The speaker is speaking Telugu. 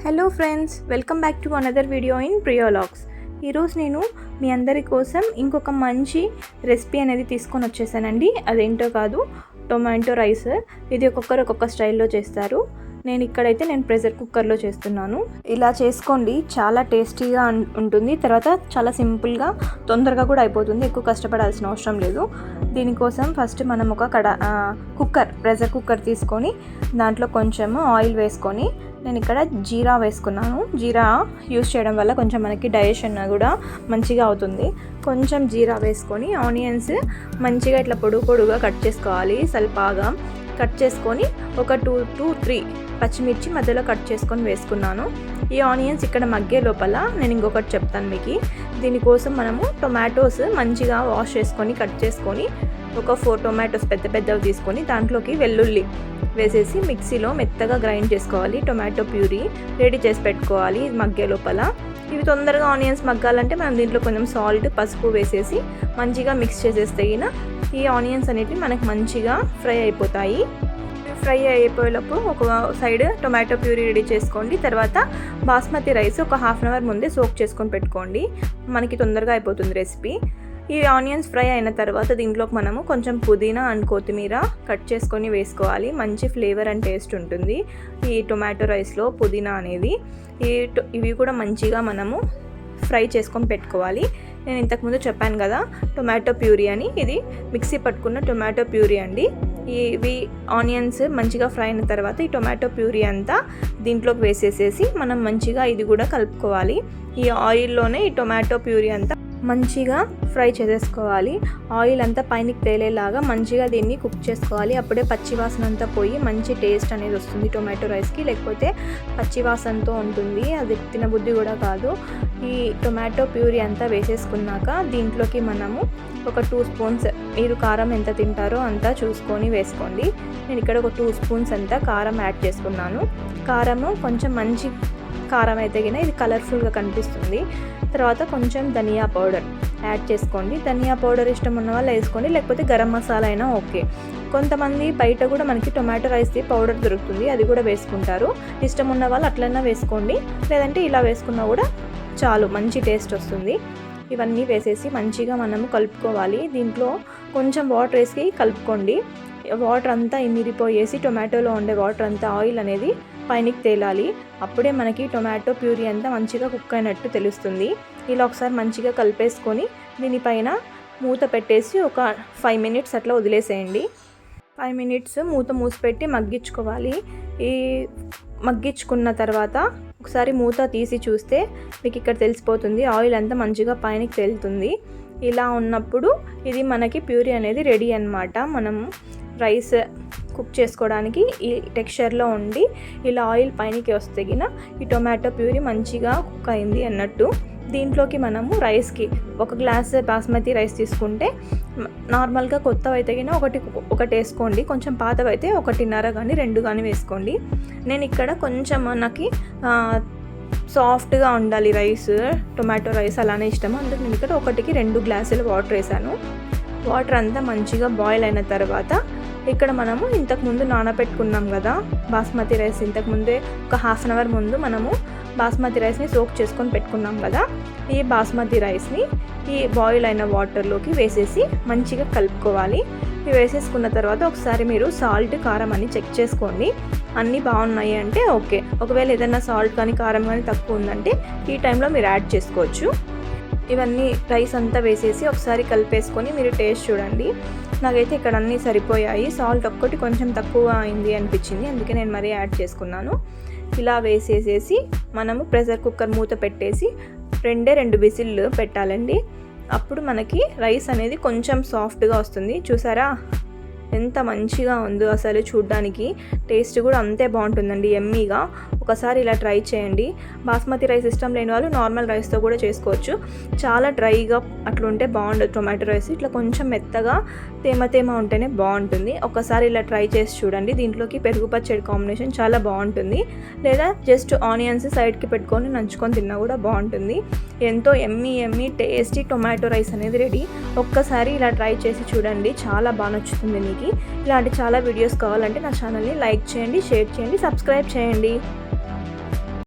Hello friends, welcome back to another video in Priyologs. ఈరోజు నేను మీ అందరి కోసం ఇంకొక మంచి రెసిపీ అనేది తీసుకొని వచ్చేసానండి. అదేంటో కాదు, టొమాటో రైస్. ఇది ఒక్కొక్కరు ఒక్కొక్క స్టైల్లో చేస్తారు. నేను ప్రెషర్ కుక్కర్లో చేస్తున్నాను. ఇలా చేసుకోండి, చాలా టేస్టీగా ఉంటుంది. తర్వాత చాలా సింపుల్గా తొందరగా కూడా అయిపోతుంది, ఎక్కువ కష్టపడాల్సిన అవసరం లేదు. దీనికోసం ఫస్ట్ మనం ఒక ప్రెషర్ కుక్కర్ తీసుకొని దాంట్లో కొంచెం ఆయిల్ వేసుకొని నేను ఇక్కడ జీరా వేసుకున్నాను. జీరా యూస్ చేయడం వల్ల కొంచెం మనకి డైజెషన్ కూడా మంచిగా అవుతుంది. కొంచెం జీరా వేసుకొని ఆనియన్స్ మంచిగా ఇట్లా పొడుగుగా కట్ చేసుకోవాలి. సల్పాగా కట్ చేసుకొని ఒక 2 to 3 పచ్చిమిర్చి మధ్యలో కట్ చేసుకొని వేసుకున్నాను. ఈ ఆనియన్స్ ఇక్కడ మగ్గే లోపల నేను ఇంకొకటి చెప్తాను మీకు. దీనికోసం మనము టొమాటోస్ మంచిగా వాష్ చేసుకొని కట్ చేసుకొని ఒక 4 టొమాటోస్ పెద్దవి తీసుకొని దాంట్లోకి వెల్లుల్లి వేసేసి మిక్సీలో మెత్తగా గ్రైండ్ చేసుకోవాలి. టొమాటో ప్యూరీ రెడీ చేసి పెట్టుకోవాలి మగ్గే లోపల. ఇవి తొందరగా ఆనియన్స్ మగ్గాలంటే మనం దీంట్లో కొంచెం సాల్ట్, పసుపు వేసేసి మంచిగా మిక్స్ చేసేస్తే ఈ ఆనియన్స్ అనేటివి మనకు మంచిగా ఫ్రై అయిపోతాయి. ఫ్రై అయిపోయేలోపు ఒక సైడ్ టొమాటో ప్యూరీ రెడీ చేసుకోండి. తర్వాత బాస్మతి రైస్ ఒక హాఫ్ అన్ అవర్ ముందే సోక్ చేసుకొని పెట్టుకోండి, మనకి తొందరగా అయిపోతుంది రెసిపీ. ఈ ఆనియన్స్ ఫ్రై అయిన తర్వాత దీంట్లోకి మనము కొంచెం పుదీనా అండ్ కొత్తిమీర కట్ చేసుకొని వేసుకోవాలి. మంచి ఫ్లేవర్ అండ్ టేస్ట్ ఉంటుంది ఈ టొమాటో రైస్లో పుదీనా అనేది. ఇవి కూడా మంచిగా మనము ఫ్రై చేసుకొని పెట్టుకోవాలి. నేను ఇంతకుముందు చెప్పాను కదా టొమాటో ప్యూరీ అని, ఇది మిక్సీ పట్టుకున్న టొమాటో ప్యూరీ అండి. ఇవి ఆనియన్స్ మంచిగా ఫ్రై అయిన తర్వాత ఈ టొమాటో ప్యూరీ అంతా దీంట్లోకి వేసేసేసి మనం మంచిగా ఇది కూడా కలుపుకోవాలి. ఈ ఆయిల్లోనే ఈ టొమాటో ప్యూరీ అంతా మంచిగా ఫ్రై చేసేసుకోవాలి. ఆయిల్ అంతా పైనకి తేలేలాగా మంచిగా దీన్ని కుక్ చేసుకోవాలి. అప్పుడే పచ్చివాసన అంతా పోయి మంచి టేస్ట్ అనేది వస్తుంది టొమాటో రైస్కి. లేకపోతే పచ్చివాసనతో ఉంటుంది, అది తినబుద్ధి కూడా కాదు. ఈ టొమాటో ప్యూరీ అంతా వేసేసుకున్నాక దీంట్లోకి మనము ఒక 2 స్పూన్స్, మీరు కారం ఎంత తింటారో అంతా చూసుకొని వేసుకోండి. నేను ఇక్కడ ఒక 2 స్పూన్స్ అంతా కారం యాడ్ చేసుకున్నాను. కారము కొంచెం మంచి కారం అయితే ఇది కలర్ఫుల్గా కనిపిస్తుంది. తర్వాత కొంచెం ధనియా పౌడర్ యాడ్ చేసుకోండి. ధనియా పౌడర్ ఇష్టం ఉన్న వాళ్ళు వేసుకోండి, లేకపోతే గరం మసాలా అయినా ఓకే. కొంతమంది బయట కూడా మనకి టొమాటో రైస్ది పౌడర్ దొరుకుతుంది, అది కూడా వేసుకుంటారు. ఇష్టం ఉన్న వాళ్ళు అట్లన్నా వేసుకోండి, లేదంటే ఇలా వేసుకున్నా కూడా చాలు, మంచి టేస్ట్ వస్తుంది. ఇవన్నీ వేసేసి మంచిగా మనము కలుపుకోవాలి. దీంట్లో కొంచెం వాటర్ వేసి కలుపుకోండి. వాటర్ అంతా ఇమిరిపోయేసి టొమాటోలో ఉండే వాటర్ అంతా ఆయిల్ అనేది పైనకి తేలాలి. అప్పుడే మనకి టొమాటో ప్యూరీ అంతా మంచిగా కుక్ అయినట్టు తెలుస్తుంది. ఇలా ఒకసారి మంచిగా కలిపేసుకొని దీనిపైన మూత పెట్టేసి ఒక 5 minutes అట్లా వదిలేసేయండి. 5 minutes మూత మూసిపెట్టి మగ్గించుకోవాలి. ఈ మగ్గించుకున్న తర్వాత ఒకసారి మూత తీసి చూస్తే మీకు ఇక్కడ తెలిసిపోతుంది, ఆయిల్ అంతా మంచిగా పైనకి తేలుతుంది. ఇలా ఉన్నప్పుడు ఇది మనకి ప్యూరీ అనేది రెడీ అన్నమాట. మనం రైస్ కుక్ చేసుకోవడానికి ఈ టెక్స్చర్లో ఉండి ఇలా ఆయిల్ పైనకి వస్తే ఈ టొమాటో ప్యూరీ మంచిగా కుక్ అయింది అన్నట్టు. దీంట్లోకి మనము రైస్కి 1 గ్లాస్ బాస్మతి రైస్ తీసుకుంటే నార్మల్గా కొత్తవి అయితే ఒకటి వేసుకోండి, కొంచెం పాతవి అయితే 1.5 కానీ 2 కానీ వేసుకోండి. నేను ఇక్కడ కొంచెం నాకు సాఫ్ట్గా ఉండాలి రైస్, టొమాటో రైస్ అలానే ఇష్టము, అందుకు నేను ఇక్కడ 1కి 2 గ్లాసులు వాటర్ వేసాను. వాటర్ అంతా మంచిగా బాయిల్ అయిన తర్వాత ఇక్కడ మనము ఇంతకుముందు నానబెట్టుకున్నాం కదా బాస్మతి రైస్, ఇంతకుముందే ఒక హాఫ్ అన్ అవర్ ముందు మనము బాస్మతి రైస్ని సోక్ చేసుకొని పెట్టుకున్నాం కదా. ఈ బాస్మతి రైస్ని ఈ బాయిల్ అయిన వాటర్లోకి వేసేసి మంచిగా కలుపుకోవాలి. ఇవి వేసేసుకున్న తర్వాత ఒకసారి మీరు సాల్ట్, కారం అని చెక్ చేసుకోండి. అన్నీ బాగున్నాయి అంటే ఓకే. ఒకవేళ ఏదైనా సాల్ట్ కానీ కారం కానీ తక్కువ ఉందంటే ఈ టైంలో మీరు యాడ్ చేసుకోవచ్చు. ఇవన్నీ రైస్ అంతా వేసేసి ఒకసారి కలిపేసుకొని మీరు టేస్ట్ చూడండి. నాకైతే ఇక్కడ అన్నీ సరిపోయాయి. సాల్ట్ ఒక్కటి కొంచెం తక్కువ అయింది అనిపించింది, అందుకే నేను మరీ యాడ్ చేసుకున్నాను. ఇలా వేసేసేసి మనము ప్రెషర్ కుక్కర్ మూత పెట్టేసి 2 విజిల్లు పెట్టాలండి. అప్పుడు మనకి రైస్ అనేది కొంచెం సాఫ్ట్గా వస్తుంది. చూసారా ఎంత మంచిగా ఉందో, అసలు చూడ్డానికి టేస్ట్ కూడా అంతే బాగుంటుందండి, ఎమ్మీగా. ఒకసారి ఇలా ట్రై చేయండి. బాస్మతి రైస్ ఇష్టం లేని వాళ్ళు నార్మల్ రైస్తో కూడా చేసుకోవచ్చు. చాలా డ్రైగా అట్లుంటే బాగుండదు టొమాటో రైస్, ఇట్లా కొంచెం మెత్తగా తేమ ఉంటేనే బాగుంటుంది. ఒకసారి ఇలా ట్రై చేసి చూడండి. దీంట్లోకి పెరుగు పచ్చడి కాంబినేషన్ చాలా బాగుంటుంది, లేదా జస్ట్ ఆనియన్స్ సైడ్కి పెట్టుకొని నంచుకొని తిన్నా కూడా బాగుంటుంది. ఎంతో ఎమ్మీ టేస్టీ టొమాటో రైస్ అనేది రెడీ. ఒక్కసారి ఇలా ట్రై చేసి చూడండి, చాలా బాగా నచ్చుతుంది మీకు. ఇలాంటి చాలా వీడియోస్ కావాలంటే నా ఛానల్ని లైక్ చేయండి, షేర్ చేయండి, సబ్స్క్రైబ్ చేయండి.